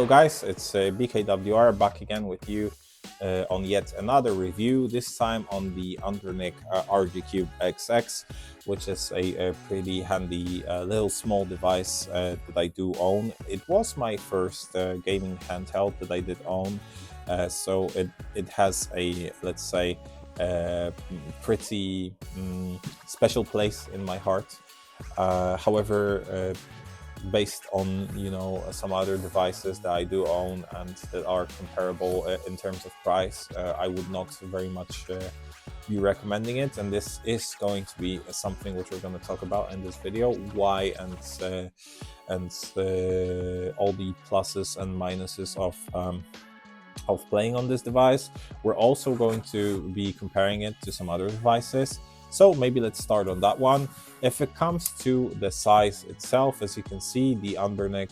guys, it's BKWR back again with you on yet another review, this time on the Anbernic CubeXX, which is a pretty handy little small device that I do own. It was my first gaming handheld that I did own, so it has a, let's say, pretty special place in my heart. However, based on some other devices that I do own and that are comparable in terms of price, I would not very much be recommending it, and this is going to be something which we're going to talk about in this video, why and all the pluses and minuses of playing on this device. We're also going to be comparing it to some other devices. So maybe let's start on that one. If it comes to the size itself, as you can see, the Anbernic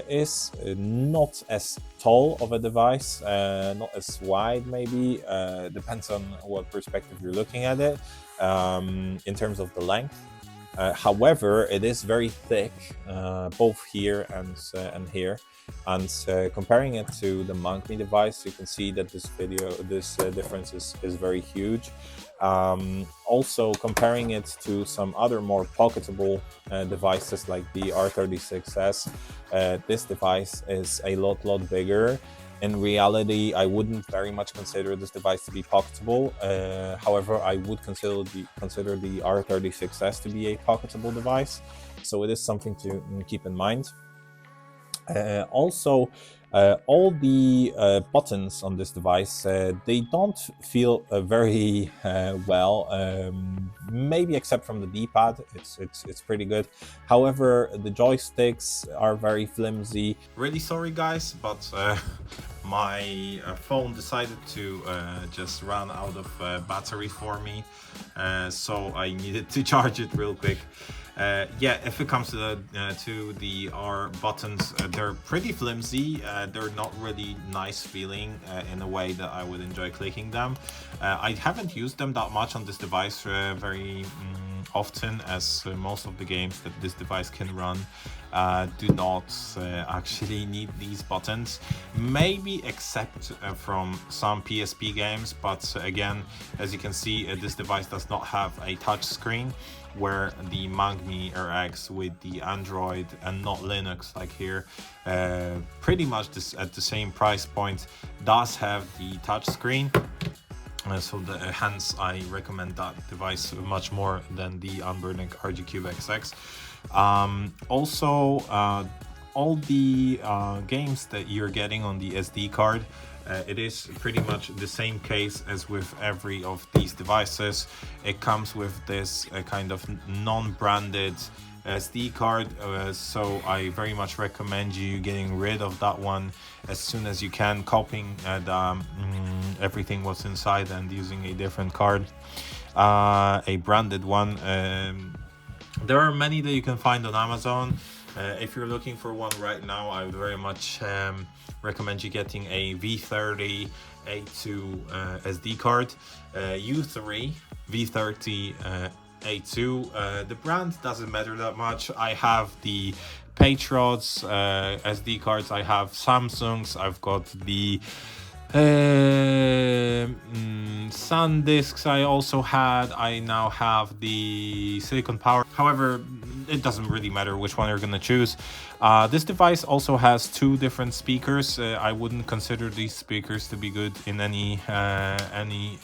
is not as tall of a device, not as wide maybe, depends on what perspective you're looking at it, in terms of the length. However, it is very thick, both here and here. And comparing it to the MonkMe device, you can see that this difference is very huge. Also, comparing it to some other more pocketable devices like the R36S, this device is a lot bigger. In reality, I wouldn't very much consider this device to be pocketable. However, I would consider the R36S to be a pocketable device, so it is something to keep in mind. Also, all the buttons on this device, they don't feel very well, maybe except from the D-pad. It's pretty good. However, the joysticks are very flimsy. Really sorry guys, but my phone decided to just run out of battery for me, so I needed to charge it real quick. Yeah, if it comes to the R buttons, they're pretty flimsy. They're not really nice feeling in a way that I would enjoy clicking them. I haven't used them that much on this device very often, as most of the games that this device can run do not actually need these buttons, maybe except from some PSP games. But again, as you can see, this device does not have a touch screen, where the MonkMe RX with the Android and not Linux like here, pretty much at the same price point, does have the touch screen. So hence I recommend that device much more than the Anbernic CubeXX. Also, all the games that you're getting on the SD card, it is pretty much the same case as with every of these devices. It comes with this kind of non-branded SD card, so I very much recommend you getting rid of that one as soon as you can, copying everything what's inside and using a different card, a branded one. There are many that you can find on Amazon. If you're looking for one right now, I would very much recommend you getting a V30 A2 SD card, U3 V30 A2. The brand doesn't matter that much. I have the Patriots SD cards, I have Samsungs, I've got the SanDisks I also had. I now have the Silicon Power. However, it doesn't really matter which one you're gonna choose. This device also has two different speakers. I wouldn't consider these speakers to be good in any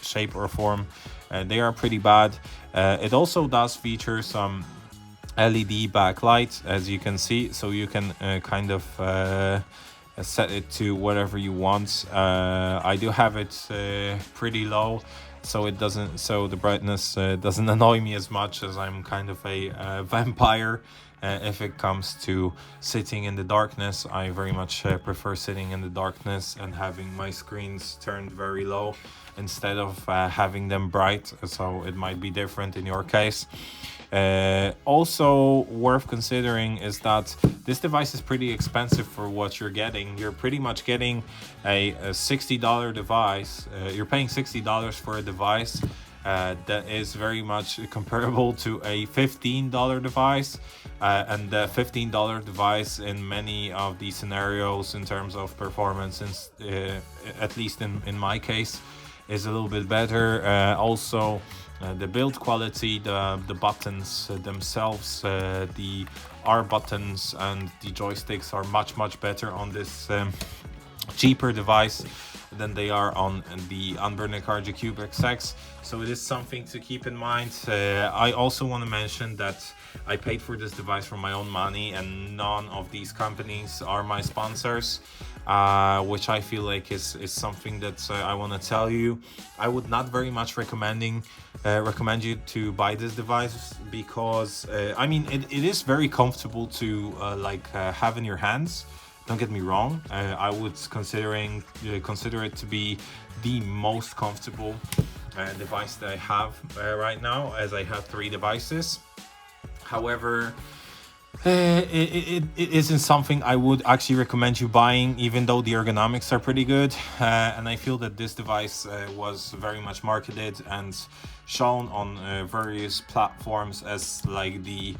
shape or form. They are pretty bad. It also does feature some LED backlight, as you can see, so you can kind of set it to whatever you want. I do have it pretty low, so the brightness doesn't annoy me as much, as I'm kind of a vampire. If it comes to sitting in the darkness, I very much prefer sitting in the darkness and having my screens turned very low instead of having them bright, so it might be different in your case. Also worth considering is that this device is pretty expensive for what you're getting. You're pretty much getting a $60 device. You're paying $60 for a device that is very much comparable to a $15 device. And the $15 device in many of these scenarios in terms of performance, at least in my case, is a little bit better. Also, the build quality, the buttons themselves, the R buttons and the joysticks are much better on this cheaper device than they are on the Anbernic CubeXX. So it is something to keep in mind. I also want to mention that I paid for this device from my own money, and none of these companies are my sponsors, which I feel like is something that I want to tell you. I would not very much recommend you to buy this device, because I mean it is very comfortable to have in your hands. Don't get me wrong. I would consider it to be the most comfortable device that I have right now, as I have 3 devices. However, it isn't something I would actually recommend you buying, even though the ergonomics are pretty good. And I feel that this device was very much marketed and shown on various platforms as like the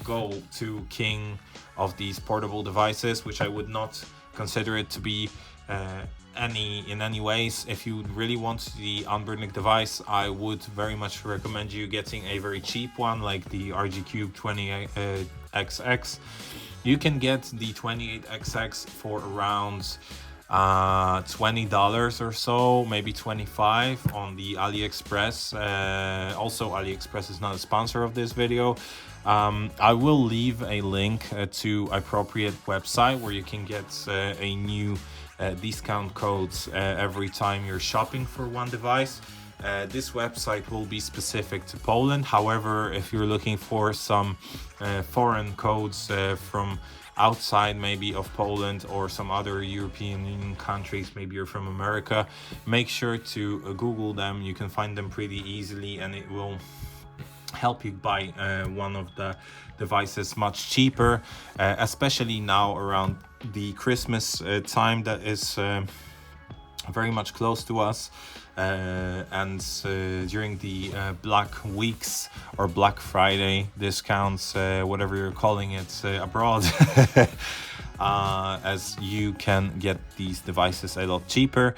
go-to king of these portable devices, which I would not consider it to be in any ways. If you really want the Anbernic device, I would very much recommend you getting a very cheap one like the RG Cube 28XX. You can get the 28XX for around $20 or so, maybe 25 on the AliExpress. Also, AliExpress is not a sponsor of this video. I will leave a link to appropriate website where you can get a new discount codes every time you're shopping for one device. This website will be specific to Poland. However, if you're looking for some foreign codes from outside maybe of Poland or some other European Union countries, maybe you're from America, make sure to Google them. You can find them pretty easily, and it will help you buy one of the devices much cheaper, especially now around the Christmas time that is very much close to us, and during the Black Weeks or Black Friday discounts, whatever you're calling it abroad. As you can get these devices a lot cheaper.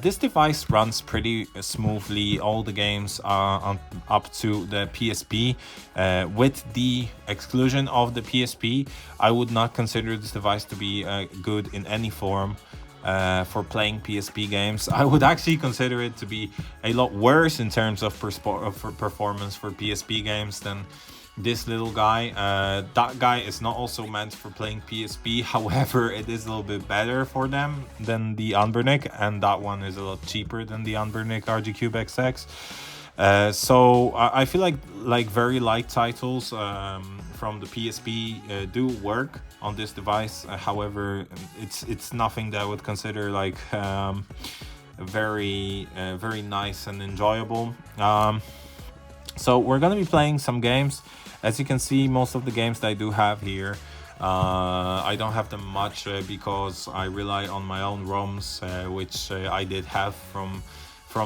This device runs pretty smoothly. All the games are up to the PSP. With the exclusion of the PSP, I would not consider this device to be good in any form. For playing PSP games. I would actually consider it to be a lot worse in terms of performance for PSP games than this little guy. That guy is not also meant for playing PSP. However, it is a little bit better for them than the Anbernic, and that one is a lot cheaper than the Anbernic RG CubeXX. So I feel like very light titles from the PSP do work on this device. However, it's nothing that I would consider like very nice and enjoyable. So we're gonna be playing some games. As you can see, most of the games that I do have here, I don't have them much because I rely on my own ROMs, which I did have from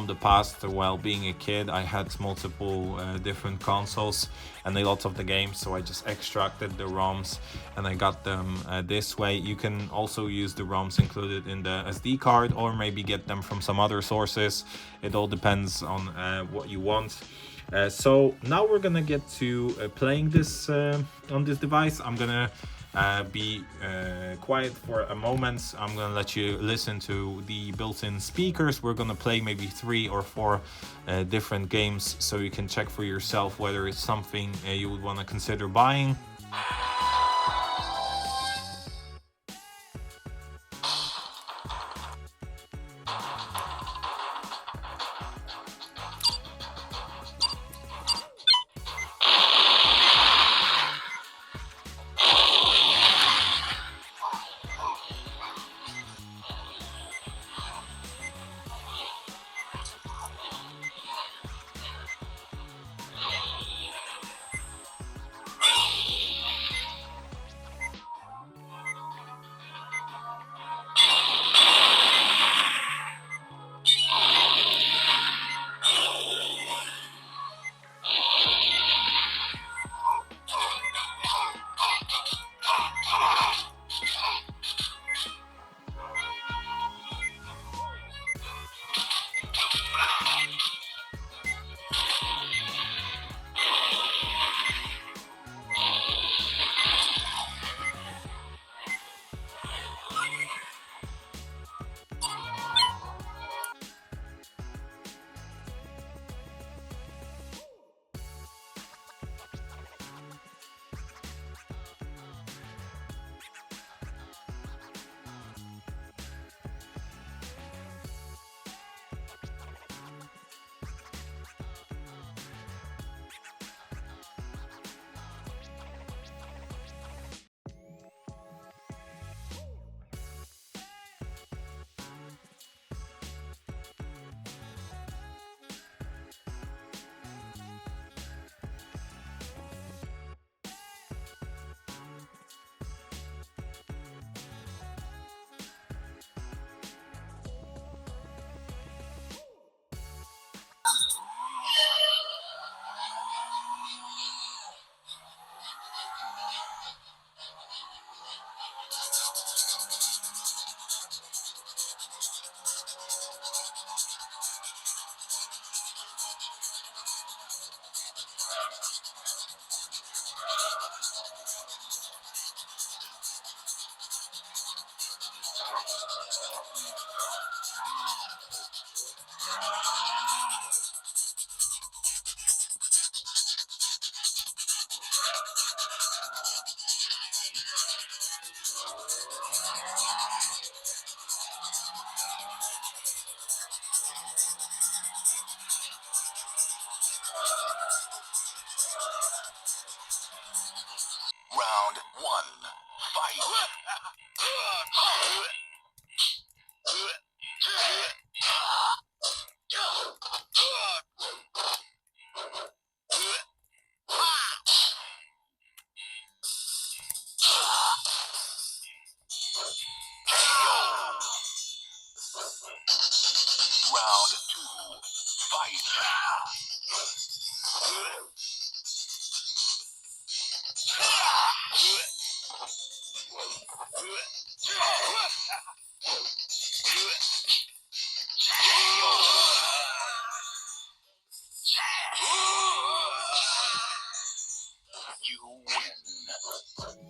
the past. While being a kid, I had multiple different consoles and a lot of the games, so I just extracted the ROMs and I got them this way. You can also use the ROMs included in the SD card, or maybe get them from some other sources. It all depends on what you want. So now we're gonna get to playing this on this device. I'm gonna be quiet for a moment. I'm gonna let you listen to the built-in speakers. We're gonna play maybe 3 or 4 different games, so you can check for yourself whether it's something you would want to consider buying.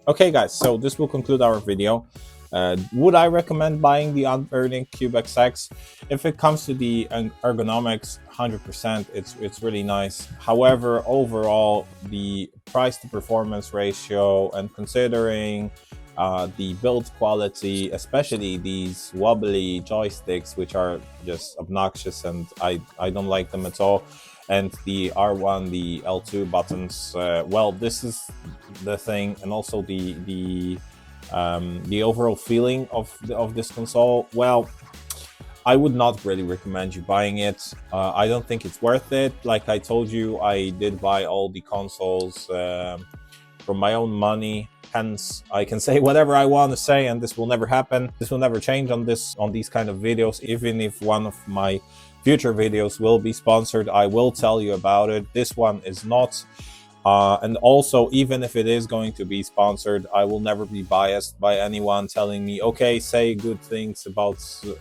Okay, guys, so this will conclude our video. Would I recommend buying the Anbernic CubeXX? If it comes to the ergonomics, 100%, it's really nice. However, overall, the price to performance ratio and considering the build quality, especially these wobbly joysticks, which are just obnoxious and I don't like them at all, and the R1, the L2 buttons, well, this is the thing, and also the overall feeling of this console. Well, I would not really recommend you buying it. I don't think it's worth it. Like I told you, I did buy all the consoles from my own money. Hence, I can say whatever I want to say, and this will never happen. This will never change on these kind of videos. Even if one of my future videos will be sponsored, I will tell you about it. This one is not. And also, even if it is going to be sponsored, I will never be biased by anyone telling me, okay, say good things about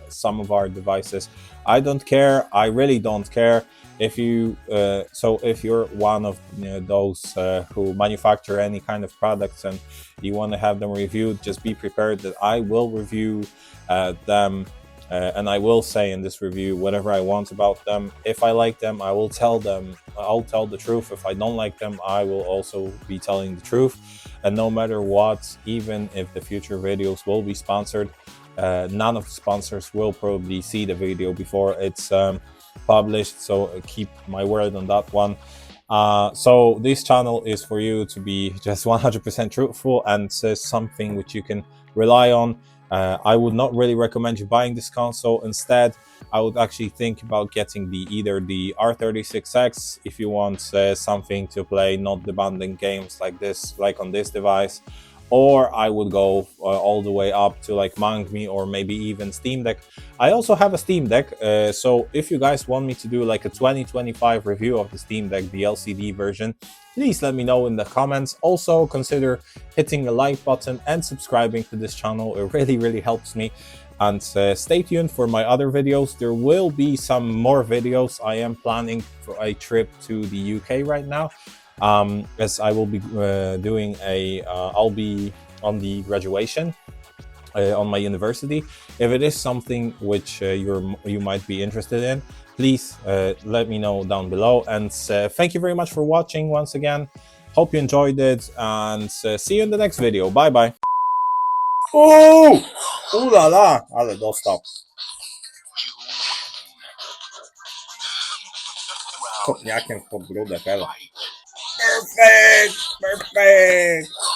some of our devices. I don't care. I really don't care. If you if you're one of those who manufacture any kind of products and you want to have them reviewed, just be prepared that I will review them. And I will say in this review whatever I want about them. If I like them, I will tell them. I'll tell the truth. If I don't like them, I will also be telling the truth. And no matter what, even if the future videos will be sponsored, none of the sponsors will probably see the video before it's published. So keep my word on that one. So this channel is for you to be just 100% truthful and says something which you can rely on. I would not really recommend you buying this console. Instead, I would actually think about getting either the R36X if you want something to play not demanding games like this, like on this device, or I would go all the way up to like Mangmi or maybe even Steam Deck. I also have a Steam Deck, so if you guys want me to do like a 2025 review of the Steam Deck, the LCD version, please let me know in the comments. Also consider hitting the like button and subscribing to this channel. It really helps me. And stay tuned for my other videos. There will be some more videos. I am planning for a trip to the UK right now, as I will be doing I'll be on the graduation on my university. If it is something which you might be interested in, please let me know down below. And thank you very much for watching once again. Hope you enjoyed it, and see you in the next video. Bye bye. Oh! Ooh la la! Ale, don't stop. Kopniakiem w podbródek, elo. Perfect! Perfect!